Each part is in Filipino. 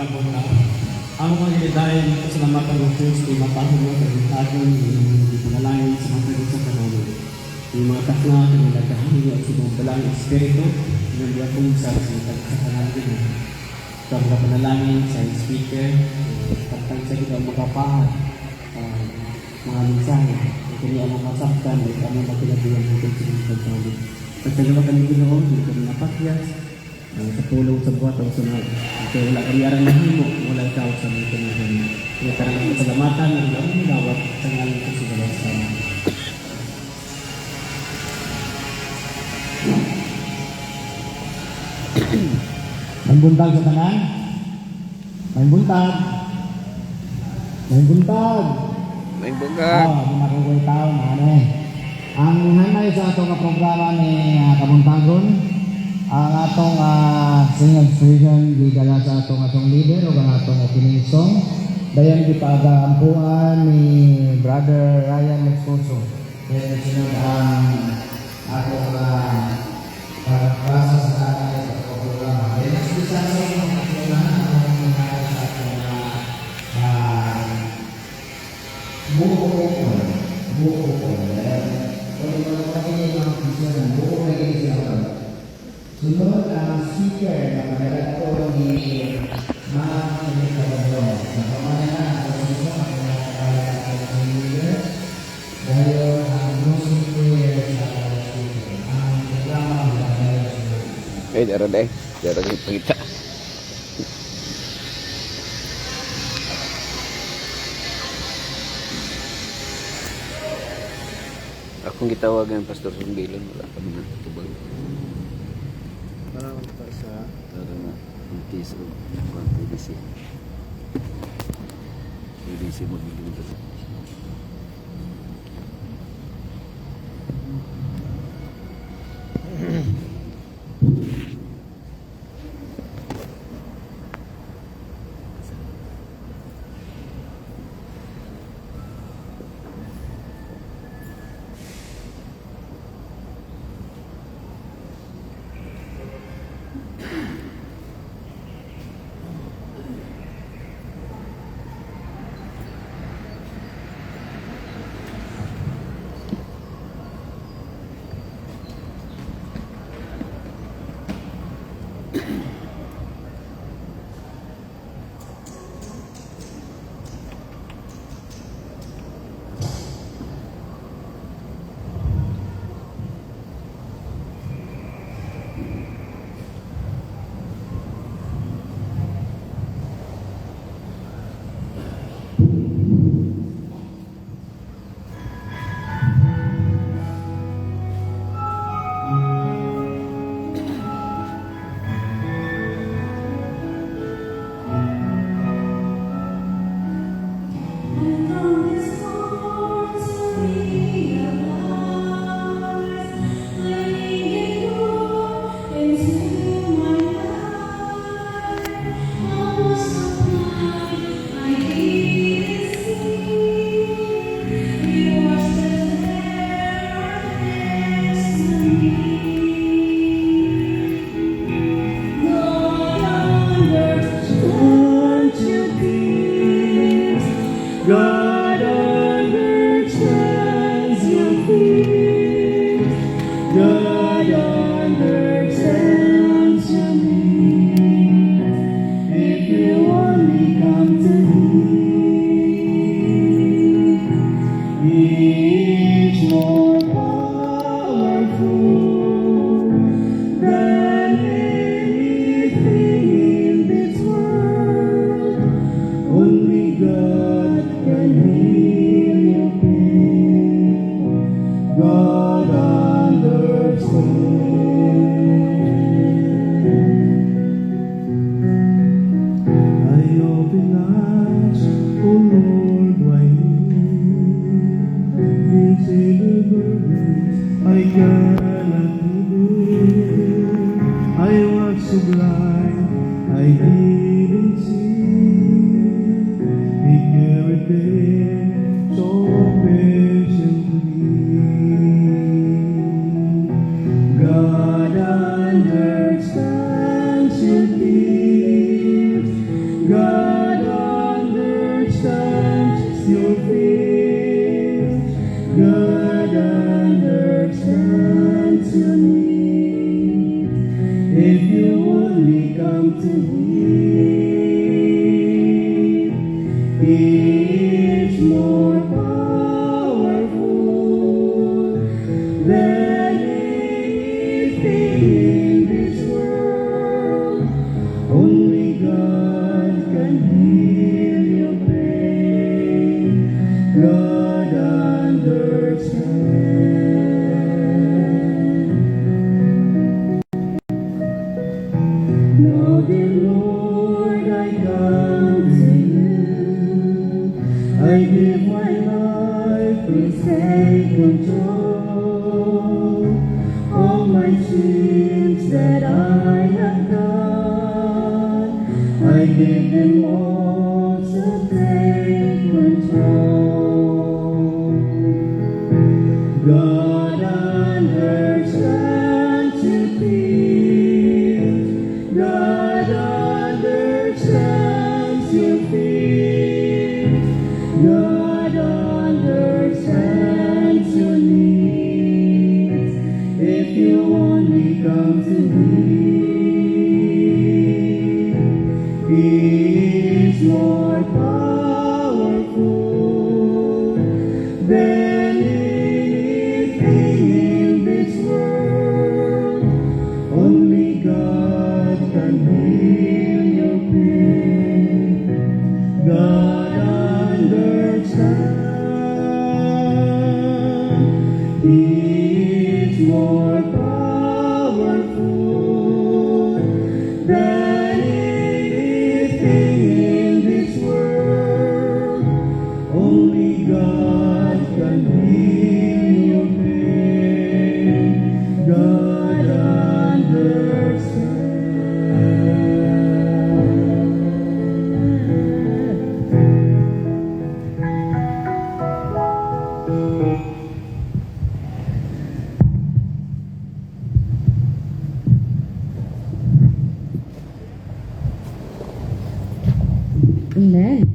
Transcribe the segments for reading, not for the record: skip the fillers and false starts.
kabon na. Ang mga dahil sa lamatan ng Diyos, ay mapahon mo ng ating panalangin sa mga tagot sa panahon. Yung mga takna, ang nagkahingi at sa mga balang espiritu, yung mga kungsar sa mga tagot sa panalangin. Ito ang mga panalangin sa speaker, pagtang sa kita makapahat, mga mensahe, kung ang mga masaktan, ay kami magkinabuhan ng Diyos sa mga pagkalit. Pagkagawa kami ginoon, hindi kami napakyas, sa tulong sa buhat ang sunod. Kaya wala kami arang nahimo, wala ikaw sa mga kanihan. Kaya tarang ang pasalamatan, ang lamang lawat, sa ngalan ko sa balasan. May buntag sa tanan? May buntag! May buntag! May buntag! Di makukuha tao, mga ang hanay sa atong programa ni Kabuntagon, ang atong singing expression gidala sa atong leader o ang atong opening song. Dayan gipagampuan ni Brother Ryan Mexoso. Kaya sunod ang atong pagpasa sa kanay sa programa. Then next isa sa mga programa ang nangyari sa atong buko ko. Kalau pakai yang bisa buku lagi siapa? Sunod ang speaker na madala ko ni Ma'am Erika Bandong. Sa pamana sa susunod ang nakakaya ng leader dahil ang music player sa speaker. Ang programa dahil Eh, darah deh. Darah kita. Akong gitawagan Pastor Sumbilon, wala pa naman tubag. parang pa sa Para na antis o PDC. PDC magbibigay pa. God understands your fears. God understands your needs. If you only come to Him, He is more powerful than anything in this world. Only God can heal your pain. God understands. I open eyes, oh Lord, wide. Into the burdens I cannot bear. I was so blind, I didn't see. He carried them so patiently. God understands your tears. sins that I have done, I give them all to take control. God understands your fears. God understands your fears. God understands your needs. If you only come to Him, He is more powerful than anything in this world. Only God can heal your pain. God understands. He is more powerful than anything in this world. Only God can heal your pain. God understands. Amen.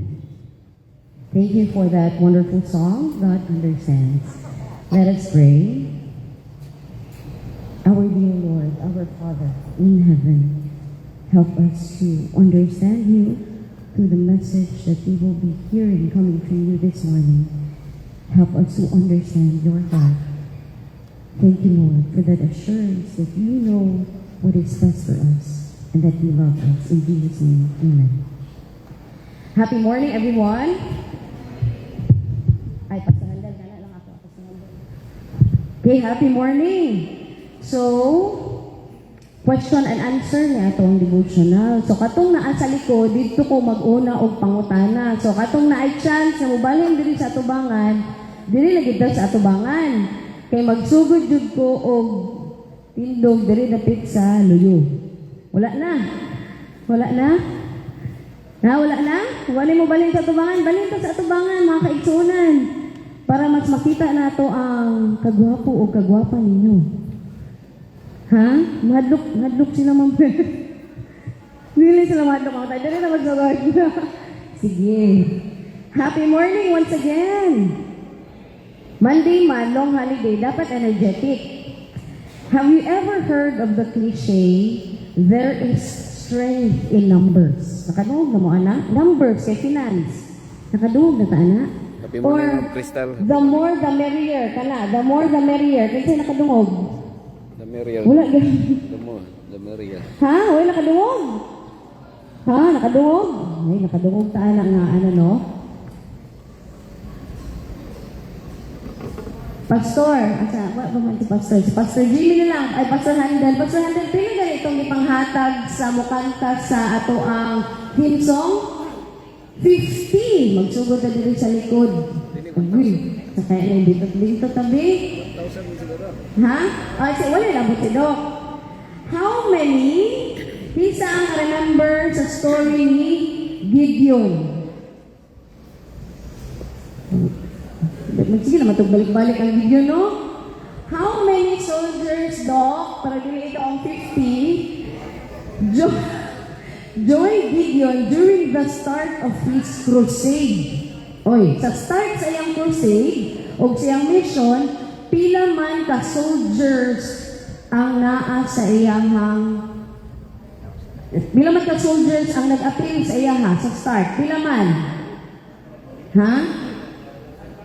Thank you for that wonderful song. God understands. Let us pray. Our dear Lord, our Father in heaven, help us to understand you through the message that we will be hearing coming from you this morning. Help us to understand your heart. Thank you, Lord, for that assurance that you know what is best for us and that you love us. In Jesus' name, amen. Happy morning, everyone. Ay, pasahandal ka na lang ako. Pasahandal. Okay, happy morning. So, question and answer niya itong devotional. So, katong naa sa likod, dito ko mag-una og pangutana. So, katong naay chance na mubalhin diri sa atubangan, diri lagi daw sa atubangan. Kay magsugod jud ko og tindog diri dapit sa luyo. Wala na. Wala na. Wala na? Wala mo balhin sa atubangan? Balhin to sa atubangan, mga kaigsunan. Para mas makita na to ang kagwapo o kagwapa ninyo. Ha? Madlok sila ma'am. Dili sila madlok ako tayo. Dili na magsagod. Sige. Happy morning once again. Monday man, long holiday, dapat energetic. Have you ever heard of the cliche, there is strength in numbers? Nakaduog na mo, ana? Numbers, kay finance. Nakaduog na ta, ana? Sabi mo Or, na yung crystal. the more the merrier, kana? The more the merrier. Kasi nakadungog. The Mariel. Wala, ganun. The Mariel. Ha? Wala, nakadungog. Ha? Nakadungog? Ay, nakadungog ta, ana nga, ano, no? Pastor, asa, what ba man si Pastor? Si Pastor Jimmy na lang, ay Pastor Handel. Pastor Handel, pili na itong ipanghatag sa mukanta sa ato ang hymn song? 50! Magsugod na dito sa likod. Uy, sa kaya na dito tabi. Ha? Wala labot si Doc. How many? Pisa ang remember sa story ni Gideon? Sige naman itong balik-balik ang video, no? How many soldiers, Doc, para dili ito ang 50, joined Gideon during the start of his crusade? Oy, sa start sa iyang crusade, o sa iyang mission, pila man ka soldiers ang naa sa iyang pila man ka soldiers ang nag-appeal sa iyang sa start? Pila man? Ha?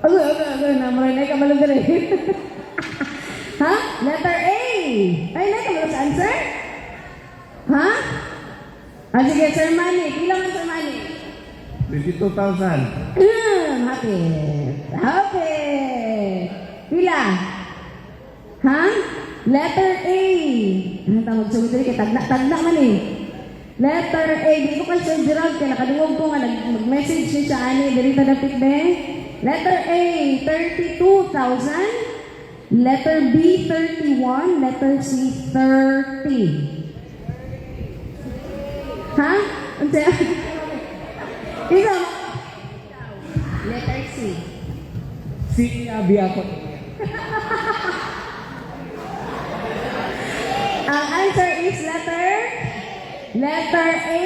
Okay, naman na kamalong dali. Ha? Letter A. Ay, na kamalong sa answer? Ha? Sige, Sir Manny. Pila man, Sir Manny? 22,000. Happy. Happy. Pila? Ha? Letter A. Ano tawag sa dali kay tagna man eh. Letter A. Di ko kay Sir Gerald kaya nakadungog ko nga mag-message niya sa ani. Dali ta dapit be. Letter A, 32,000. Letter B, 31. Letter C, 30. Ha? Unsa? Isa. Letter C. Abi ako. Ang answer is letter A.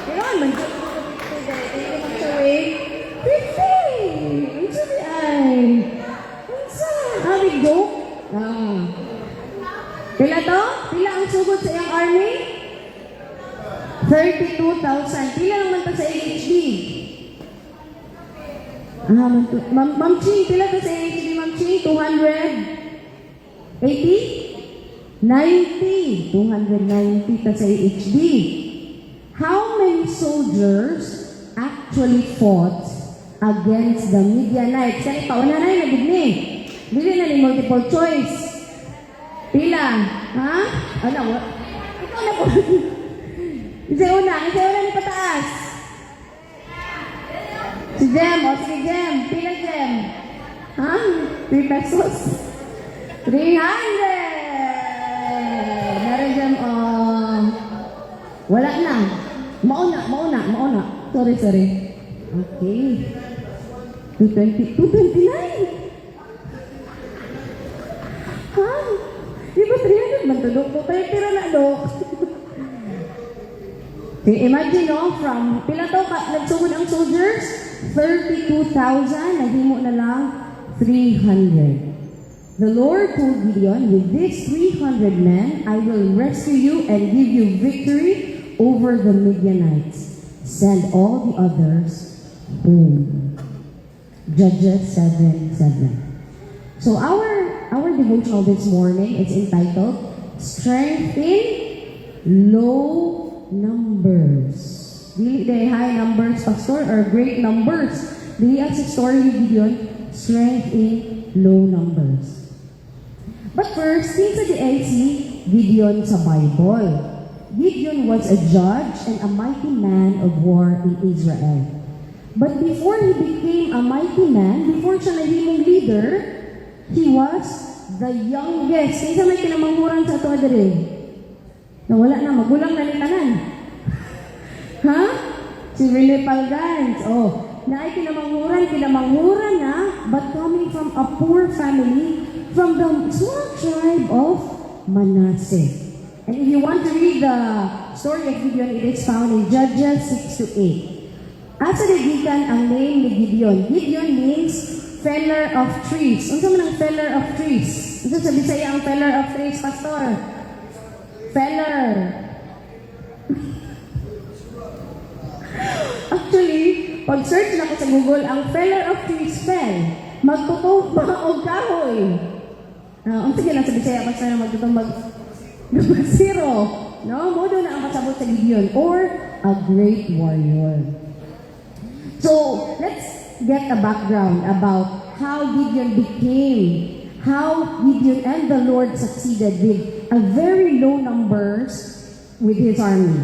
Kailangan man dyan. Kailangan man sawin. 50. Ang sabi ay. Ang sabi go. Pila to? Pila ang sugod sa iyang army? 32,000. Pila naman to sa AHD? Ma'am Ching, pila to sa AHD, Ma'am Ching? 280? 90. 290 to sa AHD. How many soldiers actually fought against the Midianites? Kaya pauna na yung nagigni. Dili na ni multiple choice. Pila? Ha? Ano? Ikaw na po. Isa una ni pataas. Si Jem, o sige Jem. Pila Jem? Ha? 3 pesos? 300! Meron Jem, wala na. Mauna. Sorry. Okay. 229! Ha? Di ba 300 man to, Dok? Tira na, Dok. Okay, imagine, no, from pila to nagsugod ang soldiers? 32,000, naghimo na lang 300. The Lord told Gideon, with these 300 men, I will rescue you and give you victory over the Midianites. Send all the others home. Judges 7:7. So our devotional this morning is entitled Strength in Low Numbers. Dili day high numbers, pastor, or great numbers. Dili ang story ni Gideon, strength in low numbers. But first, kinsa di ay si Gideon sa Bible. Gideon was a judge and a mighty man of war in Israel. But before he became a mighty man, before siya naging leader, he was the youngest. Kinsa may kinamanghuran sa ato adere? Nawala na, magulang na ni tanan. Ha? Si Rene Palgans. Naay kinamanghuran na, but coming from a poor family, from the small tribe of Manasseh. And if you want to read the story of Gideon, it is found in Judges 6-8. Asa nagikan ang name ni Gideon? Gideon means feller of trees. Unsa man ang feller of trees? Unsa sa Bisaya ang feller of trees, pastor? Feller. Actually, pag-search na ko sa Google, ang feller of trees fell. Magtutong og kahoy. Ang sige lang sa Bisaya, pastor na magtutong zero. No? Modo na ang kasabot sa Gideon, or a great warrior. So, let's get a background about how Gideon and the Lord succeeded with a very low numbers with his army.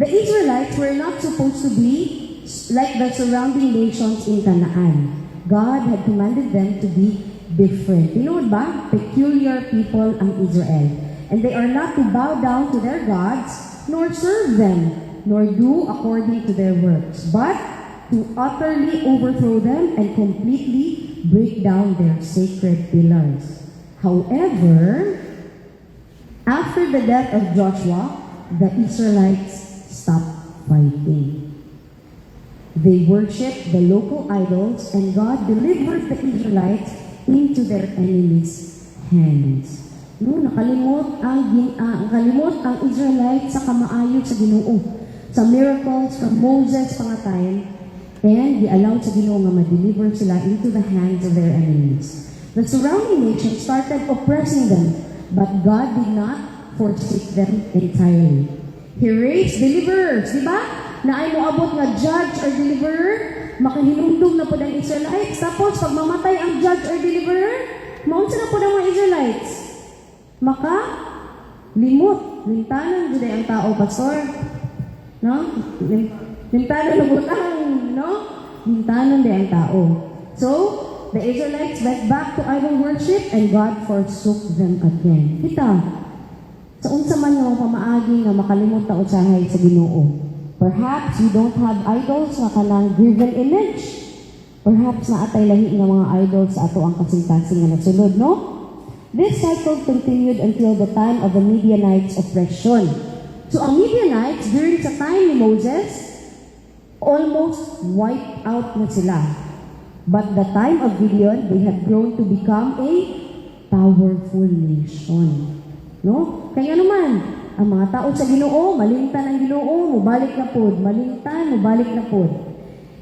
The Israelites were not supposed to be like the surrounding nations in Canaan. God had commanded them to be different. You know ba? Peculiar people ang Israel. And they are not to bow down to their gods, nor serve them, nor do according to their works, but to utterly overthrow them and completely break down their sacred pillars. However, after the death of Joshua, the Israelites stopped fighting. They worshipped the local idols, and God delivered the Israelites into their enemies' hands. No, nakalimot ang Israelites sa kamaayo sa Ginoo, sa miracles from Moses pangatayon, and allowed sa Ginoo nga ma-deliver sila into the hands of their enemies. The surrounding nations started oppressing them, but God did not forsake them entirely. He raised deliverers, di ba? Na ay moabot nga judge or deliverer, makahinumdum na po ang Israelites. Tapos, pag mamatay ang judge or deliverer, maunsa na po ng mga Israelites. Limot. Lintanan din ang tao, pastor. No? Lintanan na butang, no? Lintanan din ang tao. So, the Israelites went back to idol worship and God forsook them again. Kita, sa unsa man nga pamaagi nga makalimot ta usahay sa Ginoo. Perhaps you don't have idols nga kanang graven image. Perhaps naatay lahi nga mga idols sa ato ang kasing-kasing nga nasulod, no? This cycle continued until the time of the Midianites' oppression. So ang Midianites, during sa time ni Moses, almost wiped out na sila. But the time of Gideon, they had grown to become a powerful nation. No? Kaya naman, ang mga tao sa Ginoo, malingtan ang Ginoo, mubalik na pod, malingtan, mubalik na pod.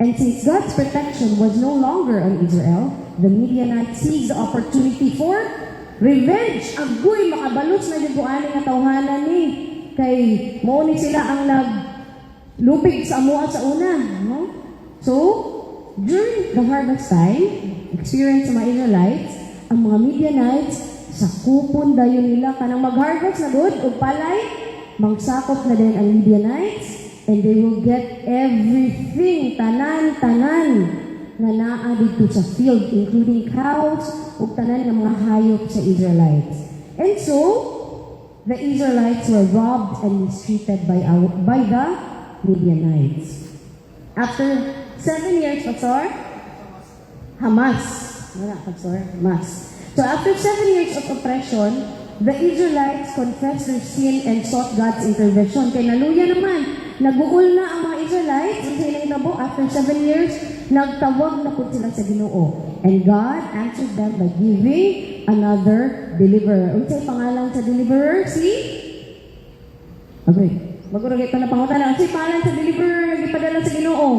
And since God's protection was no longer on Israel, the Midianites seized the opportunity for revenge. Agoy, makabalos na yung buwan nga tawhanan ni. Kay, mo ni sila ang naglupig sa amuha sa una. No? So, during the harvest time, experience sa mga Israelites, ang mga Midianites, sa kupon dayon nila kanang mag-harvest na good o palay, magsakop na din ang Midianites, and they will get everything, tanan-tanan, nga naa dito sa field, including cows, o tanan ng mga hayop sa Israelites. And so, the Israelites were robbed and mistreated by the Midianites. After 7 years, Pastor? Hamas. Wala, Pastor? Hamas. So after 7 years of oppression, the Israelites confessed their sin and sought God's intervention. Kaya naluya naman, naguol na ang mga Israelites, ang silang nabo, after 7 years, nagtawag na po sila sa Ginoo. And God answered them by giving another deliverer. Unsay pangalan sa deliverer? Si? Okay. Magurag ito na pangutan. Unsay pangalan sa deliverer na ipadala sa Ginoo?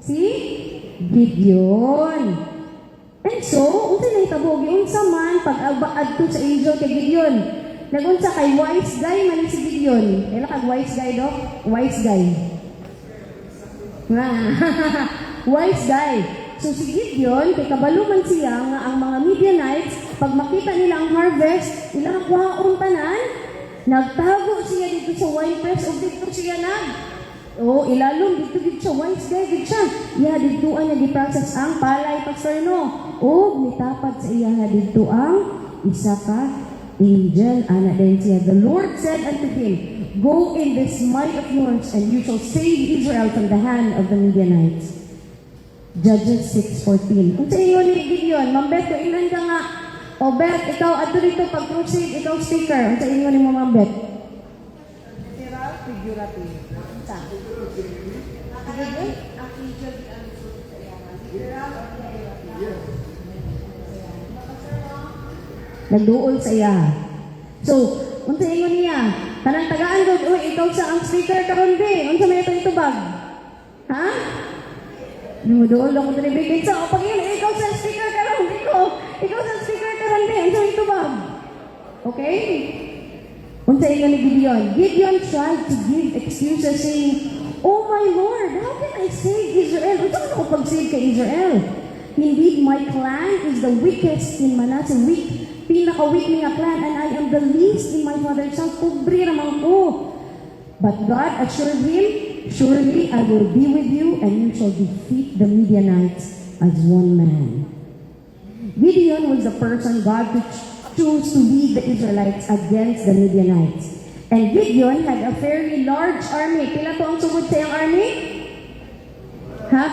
Si? Gideon. And so, unsay nahitabo giunsa man pag-adto sa Egypt kay Gideon. Nagunsa kay wise guy man si Gideon. Ela kag wise guy dok, wise guy. Wise guy. So si Gideon, kay kabalo man siya nga ang mga Midianites, pag makita nila ang harvest, ilang kwaon tanan, nagtago siya dito sa winepress o dito siya ilalong dito siya, wise guy dito siya. Iya dito niya di-process ang palay, Pastor no. O nitapat sa iya dito ang isa ka angel, ana din siya. The Lord said unto him, go in this might of yours, and you shall save Israel from the hand of the Midianites. Judges 6:14. Kung sa iyo ni Gideon, Mambet, kung ilan ka nga, o Bet, ikaw, ato dito, pag-crusade, ikaw speaker. Kung sa iyo ni mo, Mambet. Literal, figurative. Sa? Nagduol sa iya. So, unsa ingon niya? Kanang tagaan gud, uy, ikaw sa ang speaker karon di. Unsa may itong tubag? Ha? Numuduol ako sa bibig. So, pag yun, ikaw sa speaker karon, ikaw sa speaker karon di. Unsa may tubag? Okay? Unsa ingon ni Gideon? Gideon tried to give excuses saying, oh my Lord, how can I save Israel? Unsa man ako pag-save kay Israel? Indeed, my clan is the weakest in Manasseh, pinaka-weak niya clan, and I am the least in my father's house. Pobre naman ko. But God assured him, surely I will be with you, and you shall defeat the Midianites as one man. Gideon was the person God chose to lead the Israelites against the Midianites. And Gideon had a fairly large army. Pila to ang sugod sa iyang army? Ha?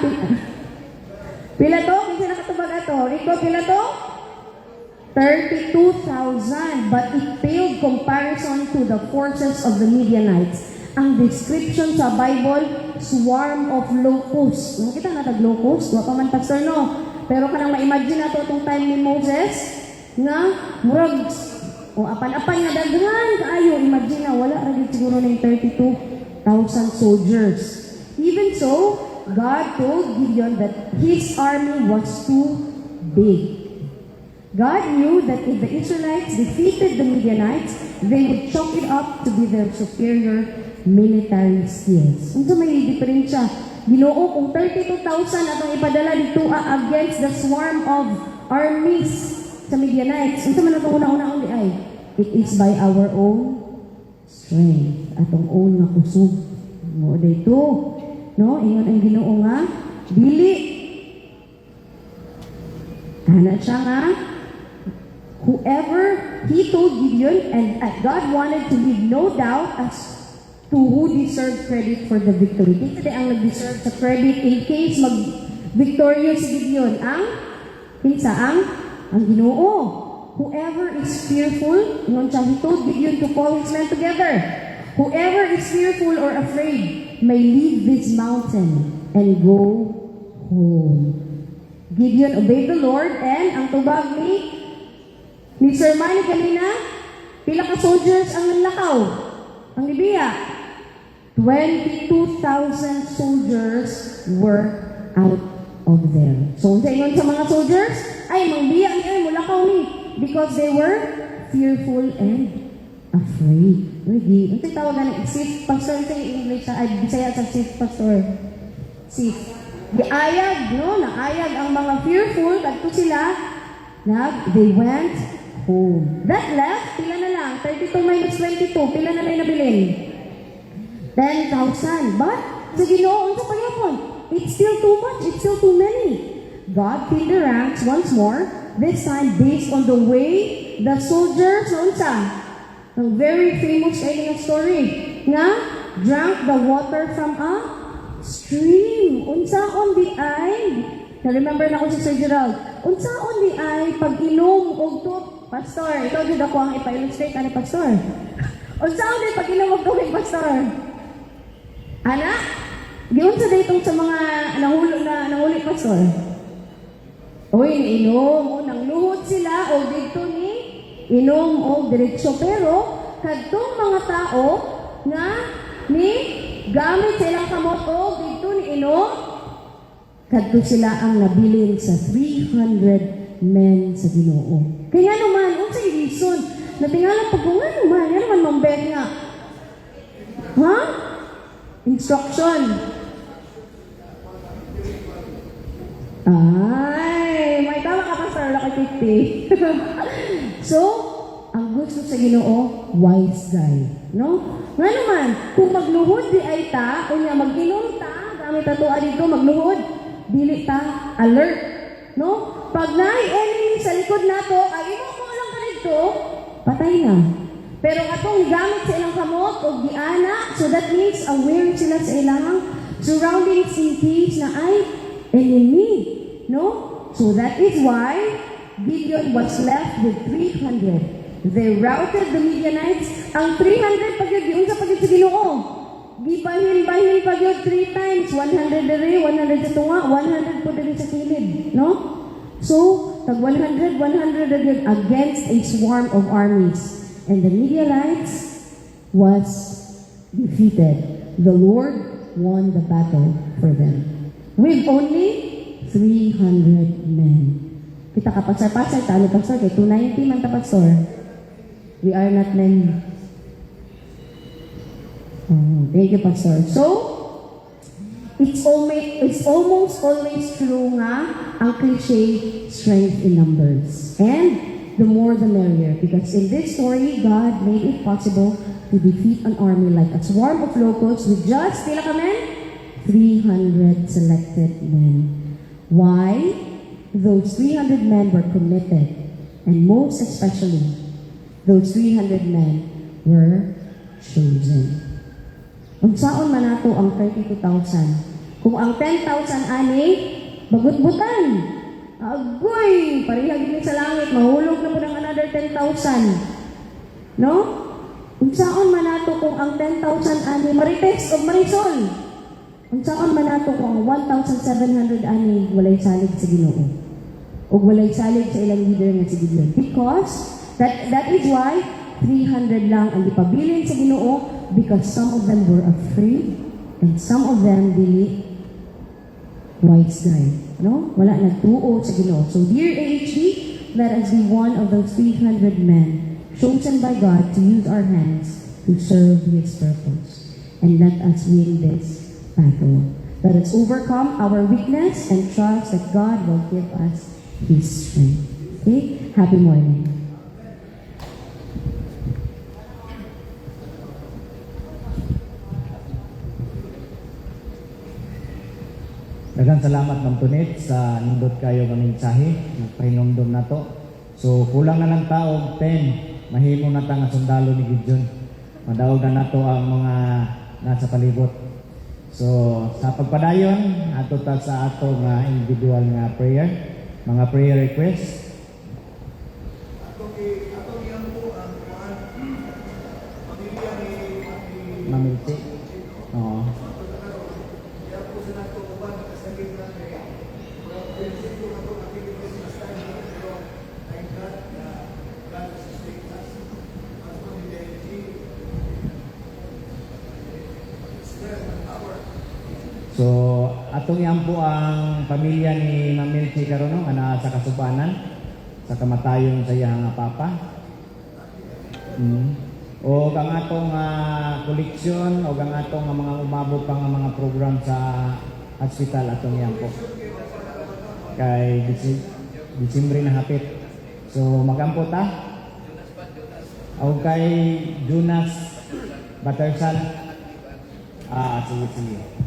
Pila to? Kasi nakatubag ato. Rico, pila to? 32,000, but it paled comparison to the forces of the Midianites. Ang description sa Bible, swarm of locusts. Nakita na tag-locust? Wa pa man, Pastor, no? Pero kanang ma-imagine na to itong time ni Moses, nga, murag, o apan-apan nga daghan kaayo, imagine na, wala rin siguro ng 32,000 soldiers. Even so, God told Gideon that his army was too big. God knew that if the Israelites defeated the Midianites, they would chalk it up to be their superior military skills. Unsa may diferensya? Ginoo kung 32,000 atong ipadala dito against the swarm of armies sa Midianites. Unsa man atong una-una uli ay? It is by our own strength. Atong own nga kusog. Mo dito. No, ingon ang Ginoo nga dili Ana siya nga, whoever he told Gideon, and God wanted to leave no doubt as to who deserved credit for the victory. Dito ang nag-deserve sa credit in case mag-victorious si Gideon. Ang Ginoo. Whoever is fearful, ngon siya, he told Gideon to call his men together. Whoever is fearful or afraid may leave this mountain and go home. Gideon obeyed the Lord, and ang tubag ni Sir Manny kanina, pila ka soldiers ang nanlakaw, ang Libya. 22,000 soldiers were out of there. So, sa ingon sa mga soldiers, ay, mangbiya niya, mulakaw ni, because they were fearful and afraid. Ang tawagan ng chief pastor sa English, ay Bisaya sa chief pastor. Chief. Diayag, no? Naayag ang mga fearful, kadto sila, they went home. That left, pila na lang, 32 minus 22, pila na may nabilin? 10,000. But, sa Ginoo, unsa pa yapon? It's still too much, it's still too many. God filled the ranks once more, this time based on the way the soldiers, unsa? Ang very famous kailang story, nga drank the water from a stream. Unsaon di ay, na-remember na ko si Sir Gerald, unsaon di ay pag-inom og tut, pastor, ikaw din ako ang ipa-illustrate ani pastor. Unsaon di pag-inom og tubig, pastor? Ana, giun sa ditong sa mga nahuli pastor. Uy, inom, nang luhod sila o dito ni inom o diretsyo, pero kadtong mga tao nga ni gamit silang kamot o dito ni inom, kadto sila ang nabilin sa 300 men sa Ginoo. Kaya naman, unsay reason? Natingalan pag kung ano man, yan naman mambet nga. Ha? Instruction. Ay, may tama ka pa sa laki 50. So, ang gusto sa Ginoo, wise guy. No? Nga naman, kung magluhod di ay ta, o nga mag-inom ta, gamit ato dito, magluhod, dili ta, alert. No? Pag enemy sa likod nato, ay imo ko lang ka dito, patay na. Pero atong gamit sa ilang kamot o giana, so that means aware sila sa ilang surroundings in case na ay enemy. No? So that is why Gideon was left with 300. They routed the Midianites. Ang 300 pag-yun sa pag-yun sa Ginoo. Gibahin-bahin pag-yun 3 times. 100 dere, 100 sa tunga, 100 po dere sa kilid. No? So, tag 100 again against a swarm of armies. And the Midianites was defeated. The Lord won the battle for them. With only 300 men. Kita ka pasar-pasar, talo pastor, kay 290 man ta pastor. We are not many. Oh, thank you, pastor. So, it's almost always true nga ang cliche, strength in numbers. And the more the merrier. Because in this story, God made it possible to defeat an army like a swarm of locusts with just, pila ka men? 300 selected men. Why? Those 300 men were committed. And most especially, those 300 men were chosen. Unsaon man nato ang 32,000? Kung ang 10,000 ani, bagut-butan. Agoy! Parihag din sa langit, mahulog na po ng another 10,000. No? Unsaon man nato kung ang 10,000 ani, marites o marisol? Unsaon man nato kung ang 1,700 ani, walay salig sa Ginoo? O walay salig sa ilang leader nga si Gideon? Because, that is why 300 lang ang ipabilin sa Ginoo, because some of them were afraid and some of them dili wise guy. No? Wala nagtuo sa Ginoo. So, dear AHD, let us be one of those 300 men chosen by God to use our hands to serve His purpose. And let us win this battle. Let us overcome our weakness and trust that God will give us His strength. Okay? Happy morning. Daghang salamat Ma'am Tunit sa nindot kayo nga mensahe nagpahinomdom na to. So kulang na lang tao 10 mahimo na ta nga sundalo ni Gideon. Madaog na nato ang mga nasa palibot. So sa pagpadayon ato ta sa ato nga individual nga prayer, mga prayer request. Mamilti. Oo. So, atong iampo ang pamilya ni Ma'am Milky karon no, ana sa kasubanan sa kamatayon sa iyang papa. O ang atong koleksyon o ang atong mga umabot pa nga mga program sa hospital atong iampo. Kay Disyembre na hapit. So, magampo ta. O kay Jonas Batersal. Sige.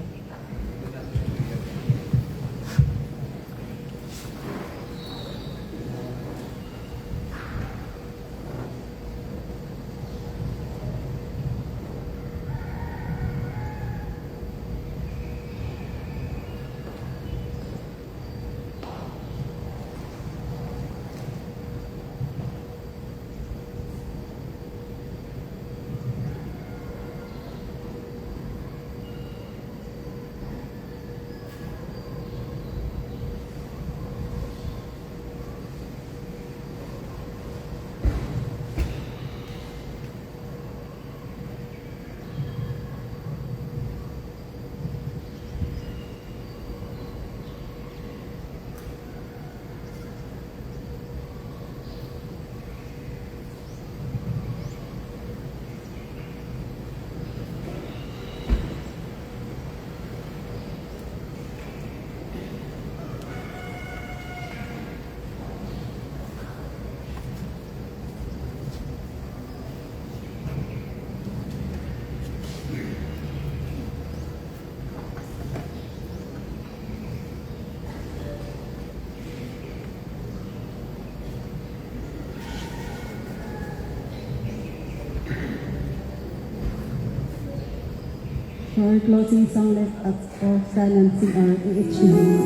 For our closing song, let us all stand and sing our each hymn.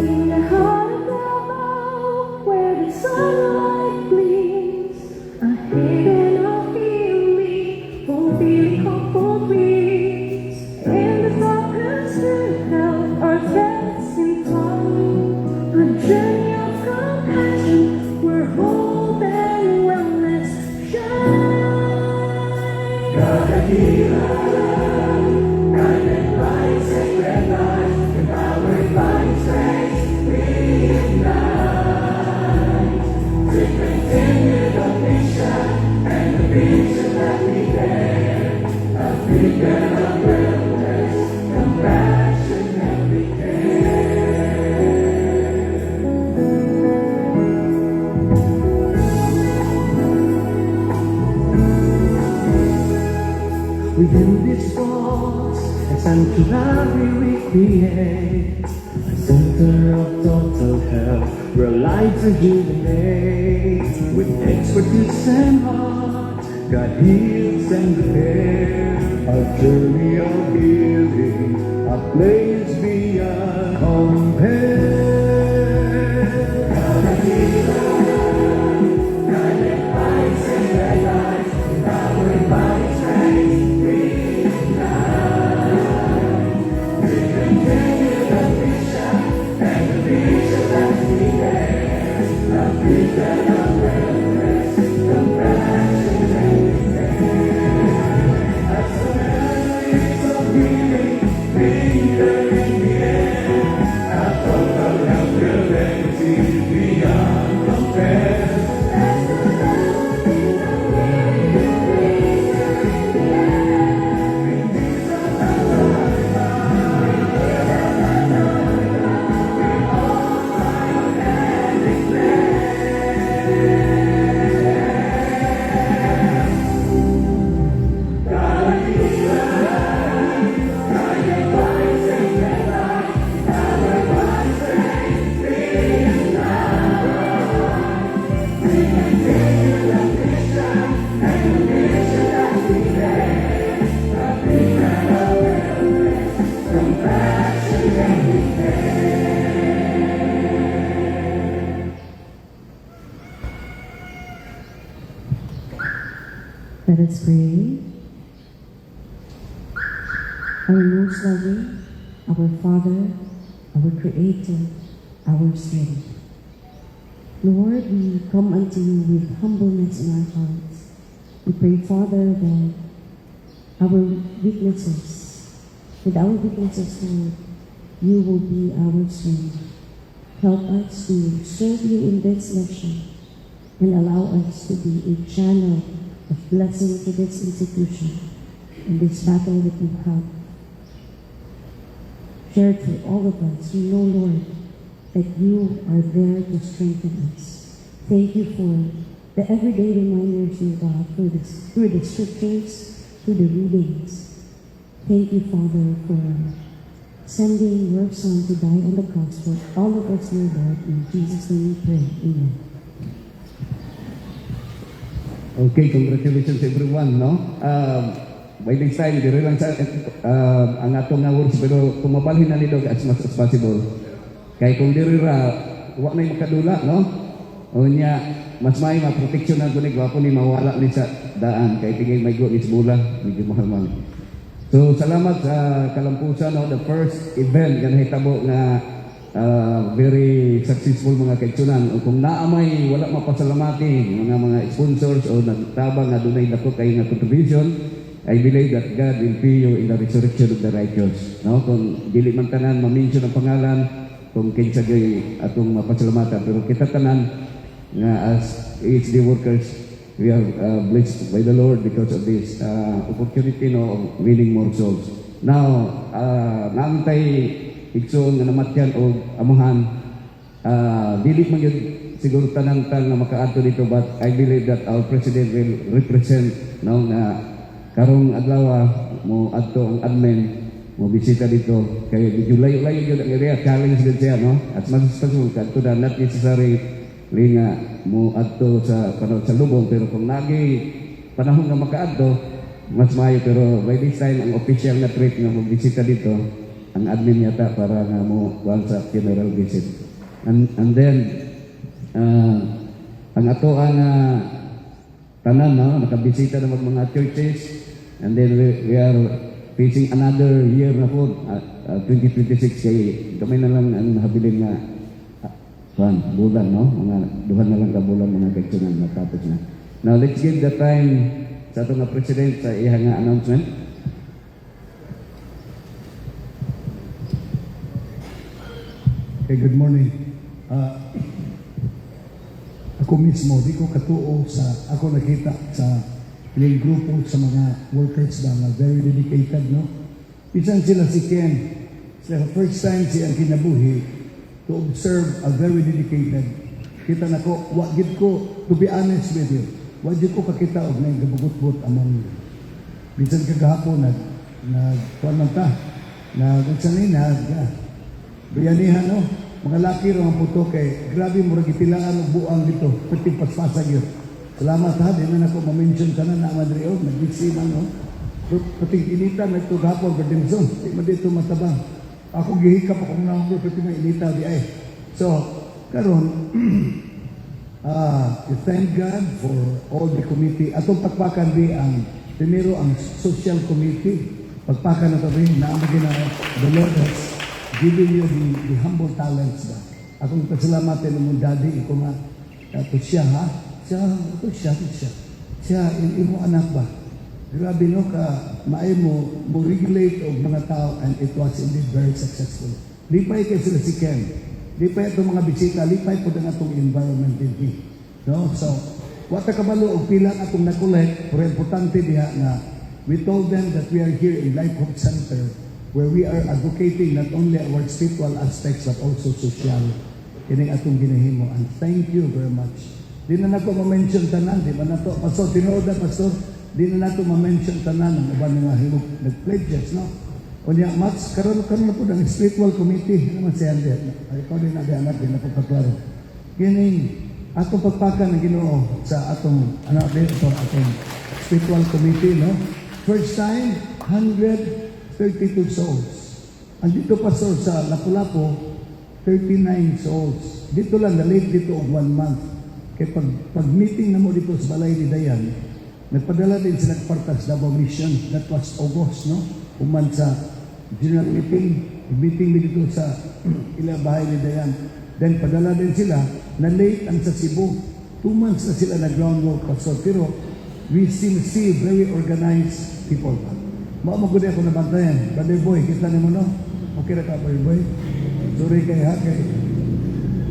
In the heart of Davao, where the sunlight gleams, a haven of healing, fulfilling hopeful dreams. In the darkness to help our threats in time, a journey of compassion, where hope and wellness shine. God the healer, God that light, sacred light, empowered by His grace, we unite to continue the mission and the vision that we bear, a beacon of wellness, compassion and care. Within this walls, a sanctuary we create, a center of total health, where lives are given made. With expertise and heart, God heals and repairs. A journey of healing, a place beyond compare. God the healer, God that lights and red lights, empowered by His grace. Healing, freedom in the air. Let's pray. Our most loving, our Father, our Creator, our Savior. Lord, we come unto you with humbleness in our hearts. We pray, Father, that Lord, you will be our strength. Help us to serve you in this mission and allow us to be a channel of blessing to this institution in this battle that we have shared for all of us. We know, Lord, that you are there to strengthen us. Thank you for the everyday reminders, dear God, through the scriptures, through the readings. Thank you, Father, for sending your Son to die on the cross for all of us, dear Lord. In Jesus' name we pray. Amen. Okay, congratulations everyone, no? By this time, dire lang sa ang atong nga words, pero kumabalhin na nito as much as possible. Kaya kung dire ra, wa na makadula, no? O niya, mas may ma-protection na gunig, wapo ni mawala ni sa daan. Kaya tingay may go is bula, medyo mahal-mahal. So, salamat sa kalampusan, no? The first event, ganang hitabo na very successful mga kaigsunan. O kung naamay, wala mapasalamati, mga sponsors o nagtabang na dunay dako kayo nga contribution, I believe that God will pay you in the resurrection of the righteous. No? Kung dili man tanan, ma-mention ang pangalan, kung kinsa gay atong mapasalamatan. Pero kita tanan, nga as HD workers, we are blessed by the Lord because of this opportunity, no, of winning more souls. Now, naantay igsoon nga namatyan o amahan, dili man yun siguro tanang-tang na makaadto dito, but I believe that our President will represent, no, na karong adlaw mo adto ang admin mo bisita dito kay medyo layo-layo gyud ang area, challenge din siya, no, at magsusunod kadto na not necessary linga mo adto sa panahon sa lubong, pero kung nagi panahon nga makaadto mas maayo. Pero by this time ang official na trip nga mo bisita dito ang admin yata para nga mo kuan sa funeral visit, and then ang ato ang tanan, no, nakabisita na mga churches, and then we are facing another year na po, 2026, kay kamay na lang ang habilin nga bulan, no, mga duhan na lang ka bulan mga kaigsunan matapos na. Now let's give the time sa ato nga President sa iya nga announcement. Okay, good morning. Ako mismo, di ko katuo sa, ako nakita sa ilang grupo sa mga workers na very dedicated, no? Pisan sila si Ken, sa first time siya ang kinabuhi to observe a very dedicated. Kita na ko, wagid ko, to be honest with you, wagid ko kakita og na gabugot-bugot among you. Pisan kagahapon, bayanihan, no? Mga laki ro ang puto kay grabe mo ragitilaan og buang dito, pati paspasag yun. Salamat ha, di man ako ma-mention ka na Madre O, nag-isiman, no? Pati inita na ito gapon, Berdimson, di man dito matabang. Ako gihikap akong naong pati na inita di ay. So, karon thank God for all the committee. Atong pagpakan di ang primero ang social committee. Pagpakan na tabi na ang the Lord has giving you the humble talents ba. Akong pasalamatan mo daddy, iko nga ito siya ha. Siya imo anak ba. Grabe, no, ka maay mo regulate og mga tao, and it was indeed very successful. Lipay kay sila si Ken. Lipay itong mga bisita, lipay po na itong environment din. No? So, wata kabalo og pila atong nakolek, pero importante diha na we told them that we are here in Life Hope Center, where we are advocating not only our spiritual aspects but also social. Kining atong ginahimo, and thank you very much. Di na nato ma-mention tanan, di ba nato? Pastor, tinuod na Pastor, di na nato ma-mention tanan ang uban nga himog nag-pledges, no? O niya, Max, karon na po ng spiritual committee, naman si Ander. Ay, ikaw din nag-anak, din na po paklaro. Kining atong pagpakan ng Ginoo sa atong, atong spiritual committee, no? First time, 132 souls. Andito Pastor sa Lapu-Lapu, 39 souls. Dito lang, na-late dito og 1 month. Kaya pag meeting na mo dito sa Balay ni Dayan, Nagpadala din sila kwarta sa Davao Mission. That was August, no? Uman sa general meeting. Meeting dito sa ilang bahay ni Dayan. Then padala din sila na late ang sa Cebu. 2 months na sila na groundwork, Pastor. Pero we still see very organized people. Maamagod ako na bantayan. Brother Boy, kita niyo mo, no? Okay na ka, Brother Boy? Sorry kay ha, kay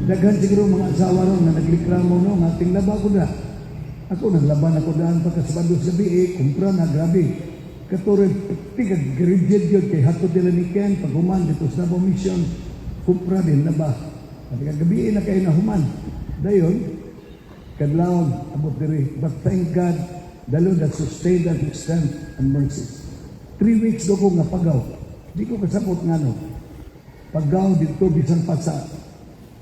daghan siguro mga asawa ron na naglikramo, no? Nga tinglaba ko na. Ako naglaban ako daan pagkasabado sa BA, kumpra na, grabe. Katore, tigag-rigid yun kay hatod nila ni Ken, pag human dito sa Davao Mission, kumpra din na ba? At gabi na kayo na human. Dayon, kadlawag, abot diri. But thank God, the Lord has sustained us with strength and mercy. 3 weeks do ko nga pagaw. Di ko kasapot nga no. Pagaw dito, bisan pa sa